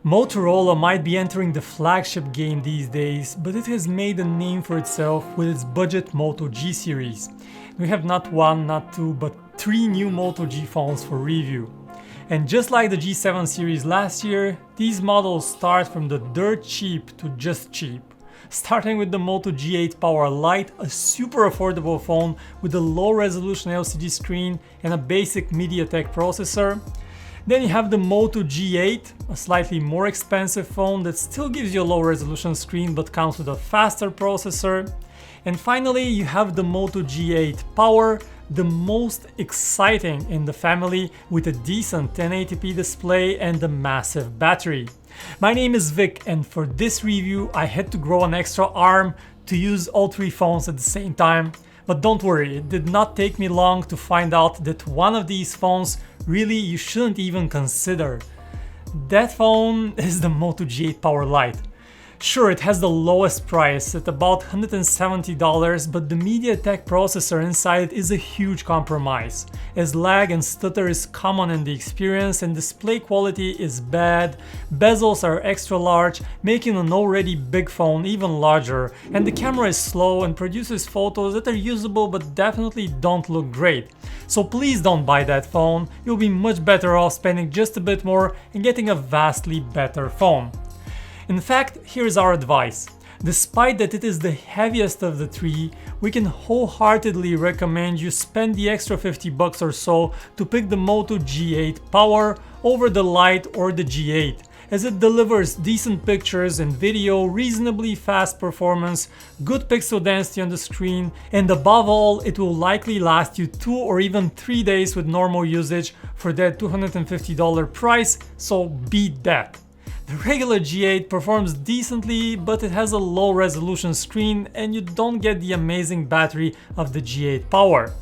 Motorola might be entering the flagship game these days, but it has made a name for itself with its budget Moto G series. We have not one, not two, but three new Moto G phones for review. And just like the G7 series last year, these models start from the dirt cheap to just cheap. Starting with the Moto G8 Power Lite, a super affordable phone with a low resolution LCD screen and a basic MediaTek processor. Then you have the Moto G8, a slightly more expensive phone that still gives you a low resolution screen but comes with a faster processor. And finally you have the Moto G8 Power, the most exciting in the family, with a decent 1080p display and a massive battery. My name is Vic, and for this review I had to grow an extra arm to use all three phones at the same time. But don't worry, it did not take me long to find out that one of these phones really you shouldn't even consider. That phone is the Moto G8 Power Lite. Sure, it has the lowest price at about $170, but the MediaTek processor inside it is a huge compromise, as lag and stutter is common in the experience and display quality is bad, bezels are extra large, making an already big phone even larger, and the camera is slow and produces photos that are usable but definitely don't look great. So please don't buy that phone, you'll be much better off spending just a bit more and getting a vastly better phone. In fact, here's our advice. Despite that it is the heaviest of the three, we can wholeheartedly recommend you spend the extra $50 or so to pick the Moto G8 Power over the Lite or the G8, as it delivers decent pictures and video, reasonably fast performance, good pixel density on the screen, and above all, it will likely last you 2 or even 3 days with normal usage for that $250 price, so beat that. The regular G8 performs decently, but it has a low resolution screen and you don't get the amazing battery of the G8 Power.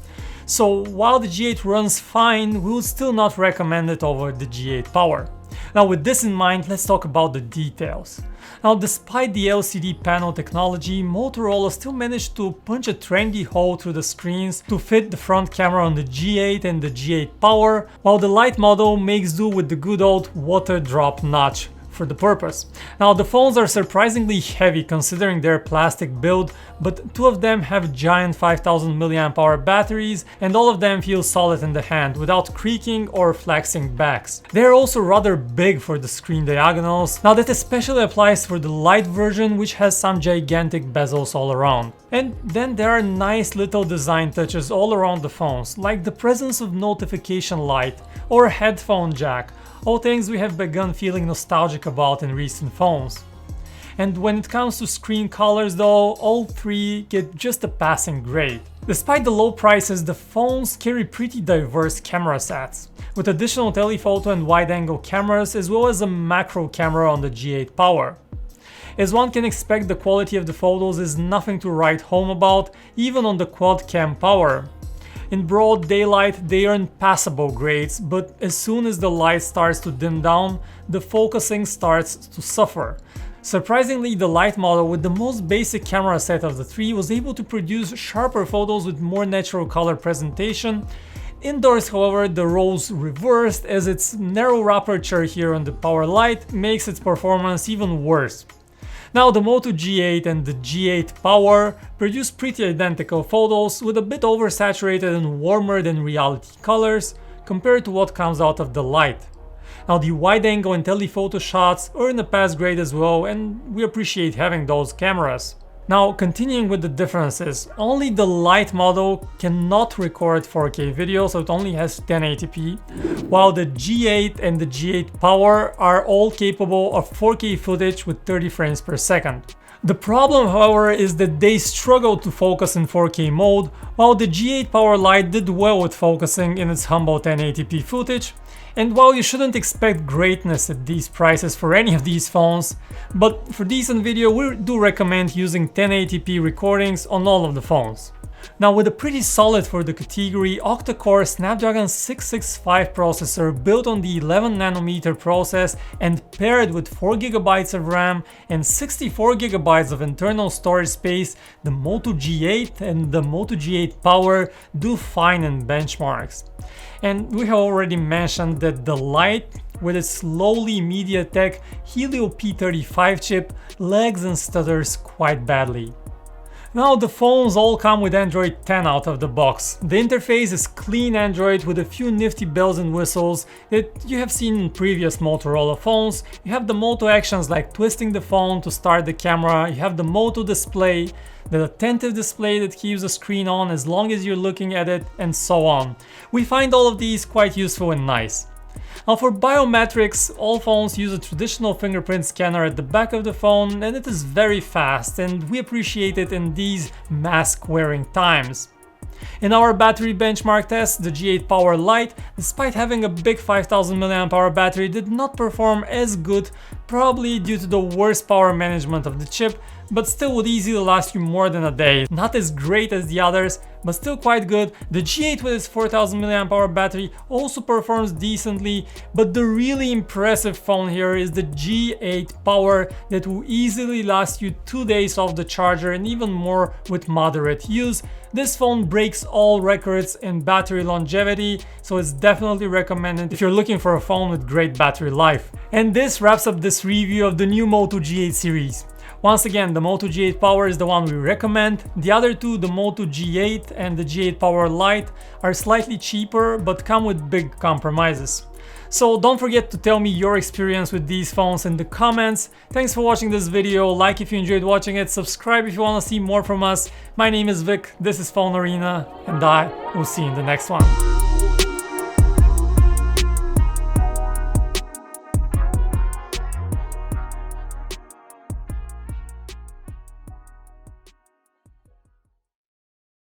So while the G8 runs fine, we would still not recommend it over the G8 Power. Now with this in mind, let's talk about the details. Now despite the LCD panel technology, Motorola still managed to punch a trendy hole through the screens to fit the front camera on the G8 and the G8 Power, while the Lite model makes do with the good old water drop notch for the purpose. Now the phones are surprisingly heavy considering their plastic build, but two of them have giant 5000 mAh batteries and all of them feel solid in the hand without creaking or flexing backs. They are also rather big for the screen diagonals. Now that especially applies for the Lite version, which has some gigantic bezels all around. And then there are nice little design touches all around the phones, like the presence of notification light or a headphone jack, all things we have begun feeling nostalgic about in recent phones. And when it comes to screen colors though, all three get just a passing grade. Despite the low prices, the phones carry pretty diverse camera sets, with additional telephoto and wide-angle cameras as well as a macro camera on the G8 Power. As one can expect, the quality of the photos is nothing to write home about, even on the quad-cam Power. In broad daylight, they earn passable grades, but as soon as the light starts to dim down, the focusing starts to suffer. Surprisingly, the Lite model with the most basic camera set of the three was able to produce sharper photos with more natural color presentation. Indoors, however, the roles reversed, as its narrow aperture here on the Power Lite makes its performance even worse. Now the Moto G8 and the G8 Power produce pretty identical photos with a bit oversaturated and warmer than reality colors compared to what comes out of the Lite. Now the wide angle and telephoto shots earn a pass grade as well, and we appreciate having those cameras. Now continuing with the differences, only the Lite model cannot record 4K video, so it only has 1080p, while the G8 and the G8 Power are all capable of 4K footage with 30 frames per second. The problem, however, is that they struggle to focus in 4K mode, while the G8 Power Lite did well with focusing in its humble 1080p footage. And while you shouldn't expect greatness at these prices for any of these phones, but for decent video we do recommend using 1080p recordings on all of the phones. Now with a pretty solid for the category octa-core Snapdragon 665 processor built on the 11nm process and paired with 4GB of RAM and 64GB of internal storage space, the Moto G8 and the Moto G8 Power do fine in benchmarks. And we have already mentioned that the Lite with its lowly MediaTek Helio P35 chip lags and stutters quite badly. Now the phones all come with Android 10 out of the box. The interface is clean Android with a few nifty bells and whistles that you have seen in previous Motorola phones. You have the Moto actions like twisting the phone to start the camera, you have the Moto display, the attentive display that keeps the screen on as long as you're looking at it, and so on. We find all of these quite useful and nice. Now for biometrics, all phones use a traditional fingerprint scanner at the back of the phone, and it is very fast, and we appreciate it in these mask-wearing times. In our battery benchmark test, the G8 Power Lite, despite having a big 5000 mAh battery, did not perform as good, probably due to the worst power management of the chip, but still would easily last you more than a day. Not as great as the others, but still quite good. The G8 with its 4000 mAh battery also performs decently, but the really impressive phone here is the G8 Power that will easily last you 2 days off the charger and even more with moderate use. This phone breaks all records in battery longevity, so it's definitely recommended if you're looking for a phone with great battery life. And this wraps up this review of the new Moto G8 series. Once again, the Moto G8 Power is the one we recommend. The other two, the Moto G8 and the G8 Power Lite, are slightly cheaper but come with big compromises. So don't forget to tell me your experience with these phones in the comments. Thanks for watching this video, like if you enjoyed watching it, subscribe if you want to see more from us. My name is Vic, this is PhoneArena, and I will see you in the next one.